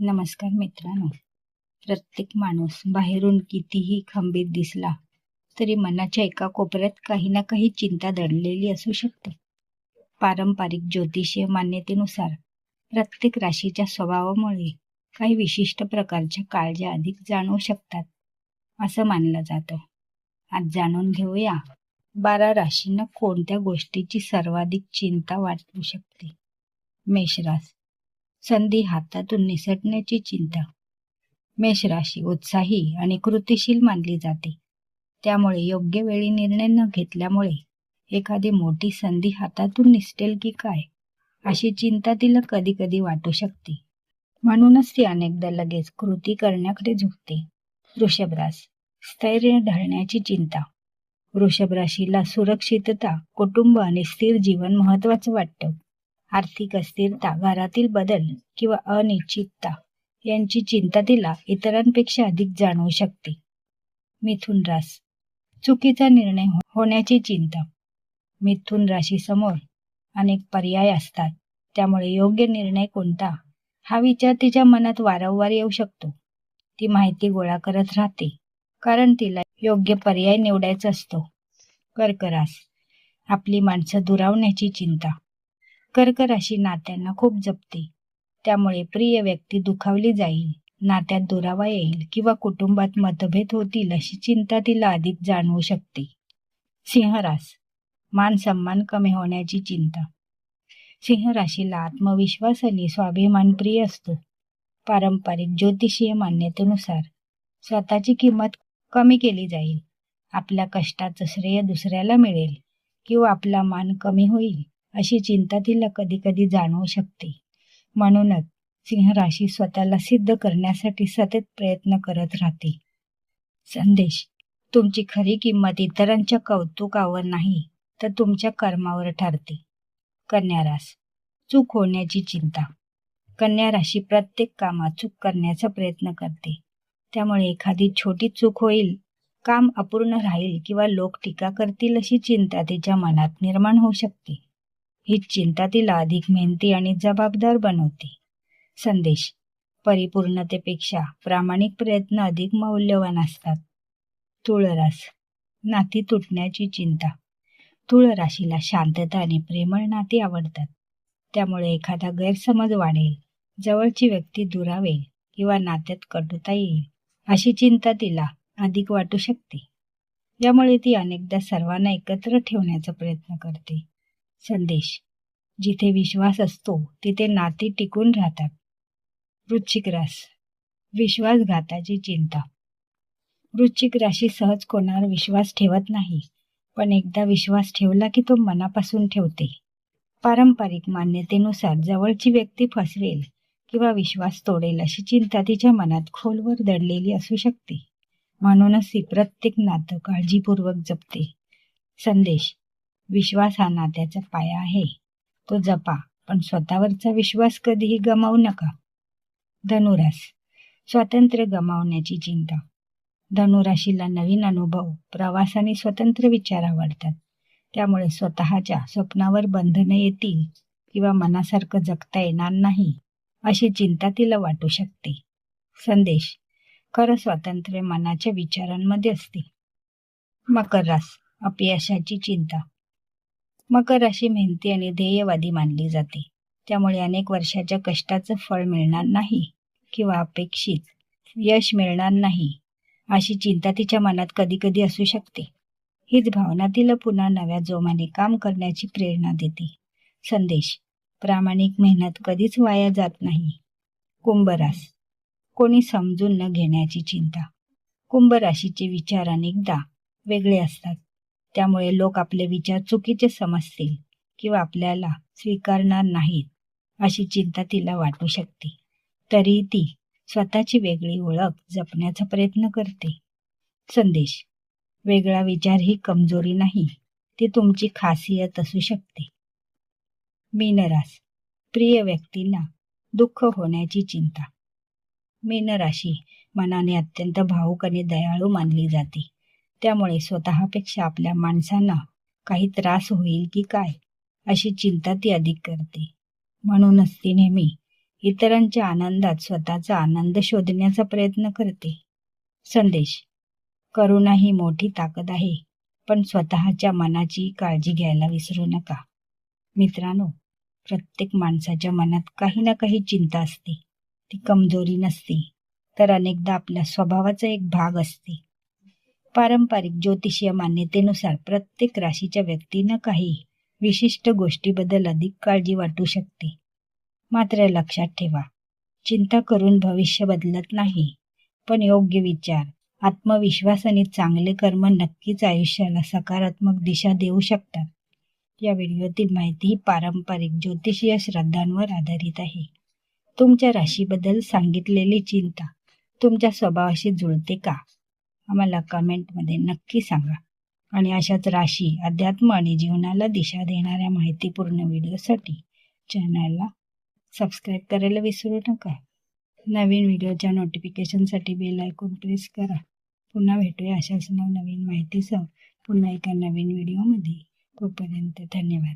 नमस्कार मित्रांनो. प्रत्येक माणूस बाहेरून कितीही खंबीर दिसला तरी मनाच्या एका कोपऱ्यात काही ना काही चिंता दडलेली असू शकते. पारंपरिक ज्योतिषीय मान्यतेनुसार प्रत्येक राशीच्या स्वभावामुळे काही विशिष्ट प्रकारच्या काळज्या अधिक जाणवू शकतात असं मानलं जातं. आज जाणून घेऊया 12 राशींना कोणत्या गोष्टीची सर्वाधिक चिंता वाटू शकते. मेषरास, संधी हातातून निसटण्याची चिंता. मेष राशी उत्साही आणि कृतिशील मानली जाते, त्यामुळे योग्य वेळी निर्णय न घेतल्यामुळे एखादी मोठी संधी हातातून निसटेल की काय अशी चिंता तिला कधी कधी वाटू शकते. म्हणूनच ती अनेकदा लगेच कृती करण्याकडे झुकते. वृषभ रास, स्थैर्य ढळण्याची चिंता. वृषभ राशीला सुरक्षितता, कुटुंब आणि स्थिर जीवन महत्वाचं वाटतं. आर्थिक अस्थिरता, घरातील बदल किंवा अनिश्चितता यांची चिंता तिला इतरांपेक्षा अधिक जाणवू शकते. मिथुन रास, चुकीचा निर्णय होण्याची चिंता. मिथुन राशीसमोर अनेक पर्याय असतात, त्यामुळे योग्य निर्णय कोणता हा विचार तिच्या मनात वारंवार येऊ शकतो. ती माहिती गोळा करत राहते, कारण तिला योग्य पर्याय निवडायचा असतो. कर्क रास, आपली माणसं दुरावण्याची चिंता. कर्क राशी नात्यांना खूप जपते, त्यामुळे प्रिय व्यक्ती दुखावली जाईल, नात्यात दुरावा येईल किंवा कुटुंबात मतभेद होतील अशी चिंता तिला अधिक जाणवू शकते. सिंह रास, मान सन्मान कमी होण्याची चिंता. सिंह राशीला आत्मविश्वास आणि स्वाभिमान प्रिय असतो. पारंपरिक ज्योतिषीय मान्यतेनुसार स्वतःची किंमत कमी केली जाईल, आपल्या कष्टाचं श्रेय दुसऱ्याला मिळेल किंवा आपला मान कमी होईल अशी चिंता तिला कधी कधी जाणवू शकते. म्हणूनच सिंह राशी स्वतःला सिद्ध करण्यासाठी सतत प्रयत्न करत राहते. संदेश, तुमची खरी किंमत इतरांच्या कौतुकावर नाही तर तुमच्या कर्मावर ठरते. कन्या रास, चूक होण्याची चिंता. कन्या राशी प्रत्येक कामात चूक करण्याचा प्रयत्न करते, त्यामुळे एखादी छोटी चूक होईल, काम अपूर्ण राहील किंवा लोक टीका करतील अशी चिंता तिच्या मनात निर्माण होऊ शकते. ही चिंता तिला अधिक मेहनती आणि जबाबदार बनवते. संदेश, परिपूर्णतेपेक्षा प्रामाणिक प्रयत्न अधिक मौल्यवान असतात. तुळ रास, नाती तुटण्याची चिंता. तुळ राशीला शांतता आणि प्रेमळ नाती आवडतात, त्यामुळे एखादा गैरसमज वाढेल, जवळची व्यक्ती दुरावेल किंवा नात्यात कटुता येईल अशी चिंता तिला अधिक वाटू शकते. यामुळे ती अनेकदा सर्वांना एकत्र ठेवण्याचा प्रयत्न करते. संदेश, जिथे विश्वास असतो तिथे नाती टिकून राहतात. वृश्चिक रास, विश्वासघाताची चिंता. वृश्चिक राशी सहज कोणावर विश्वास ठेवत नाही, पण एकदा विश्वास ठेवला की तो मनापासून ठेवते. पारंपरिक मान्यतेनुसार जवळची व्यक्ती फसवेल किंवा विश्वास तोडेल अशी चिंता तिच्या मनात खोलवर दडलेली असू शकते. म्हणूनच ती प्रत्येक नातं काळजीपूर्वक जपते. संदेश, विश्वास हा नात्याचा पाया आहे, तो जपा, पण स्वतःवरचा विश्वास कधीही गमावू नका. धनुरास, स्वातंत्र्य गमावण्याची चिंता. धनुराशीला नवीन अनुभव, प्रवास आणि स्वतंत्र विचार आवडतात, त्यामुळे स्वतःच्या स्वप्नावर बंधनं येतील किंवा मनासारखं जगता येणार नाही अशी चिंता तिला वाटू शकते. संदेश, खरं स्वातंत्र्य मनाच्या विचारांमध्ये असते. मकर रास, अपयशाची चिंता. मकर राशी मेहनती आणि ध्येयवादी मानली जाते, त्यामुळे अनेक वर्षाच्या कष्टाचं फळ मिळणार नाही किंवा अपेक्षित यश मिळणार नाही अशी चिंता तिच्या मनात कधी कधी असू शकते. हीच भावना तिला पुन्हा नव्या जोमाने काम करण्याची प्रेरणा देते. संदेश, प्रामाणिक मेहनत कधीच वाया जात नाही. कुंभ रास, कोणी समजून न घेण्याची चिंता. कुंभ राशीचे विचार अनेकदा वेगळे असतात, त्यामुळे लोक आपले विचार चुकीचे समजतील किंवा आपल्याला स्वीकारणार नाहीत अशी चिंता तिला वाटू शकते. तरीही ती स्वतःची वेगळी ओळख जपण्याचा प्रयत्न करते. संदेश, वेगळा विचार ही कमजोरी नाही, ती तुमची खासियत असू शकते. मीन रास, प्रिय व्यक्तींना दुःख होण्याची चिंता. मीन राशी मनाने अत्यंत भावुक आणि दयाळू मानली जाते, त्यामुळे स्वतःपेक्षा आपल्या माणसांना काही त्रास होईल की काय अशी चिंता ती अधिक करते. म्हणूनच ती नेहमी इतरांच्या आनंदात स्वतःचा आनंद शोधण्याचा प्रयत्न करते. संदेश: करुणा ही मोठी ताकद आहे, पण स्वतःच्या मनाची काळजी घ्यायला विसरू नका. मित्रांनो, प्रत्येक माणसाच्या मनात काही ना काही चिंता असते. ती कमजोरी नसते, तर अनेकदा आपल्या स्वभावाचा एक भाग असते. पारंपरिक ज्योतिषीय मान्यतेनुसार प्रत्येक राशीच्या व्यक्तींना काही विशिष्ट गोष्टीबद्दल अधिक काळजी वाटू शकते. मात्र लक्षात ठेवा, चिंता करून भविष्य बदलत नाही, पण योग्य विचार, आत्मविश्वास आणि चांगले कर्म नक्कीच आयुष्याला सकारात्मक दिशा देऊ शकतात. या व्हिडिओतील माहिती ही पारंपरिक ज्योतिषीय श्रद्धांवर आधारित आहे. तुमच्या राशीबद्दल सांगितलेली चिंता तुमच्या स्वभावाशी जुळते का? आम्हाला कमेंटमध्ये नक्की सांगा. आणि अशाच राशी, अध्यात्म आणि जीवनाला दिशा देणाऱ्या माहितीपूर्ण व्हिडिओसाठी चॅनलला सबस्क्राईब करायला विसरू नका. नवीन व्हिडिओच्या नोटिफिकेशनसाठी बेल आयकॉन प्रेस करा. पुन्हा भेटूया अशाच नवनवीन माहितीसह पुन्हा एका नवीन व्हिडिओमध्ये. तोपर्यंत धन्यवाद.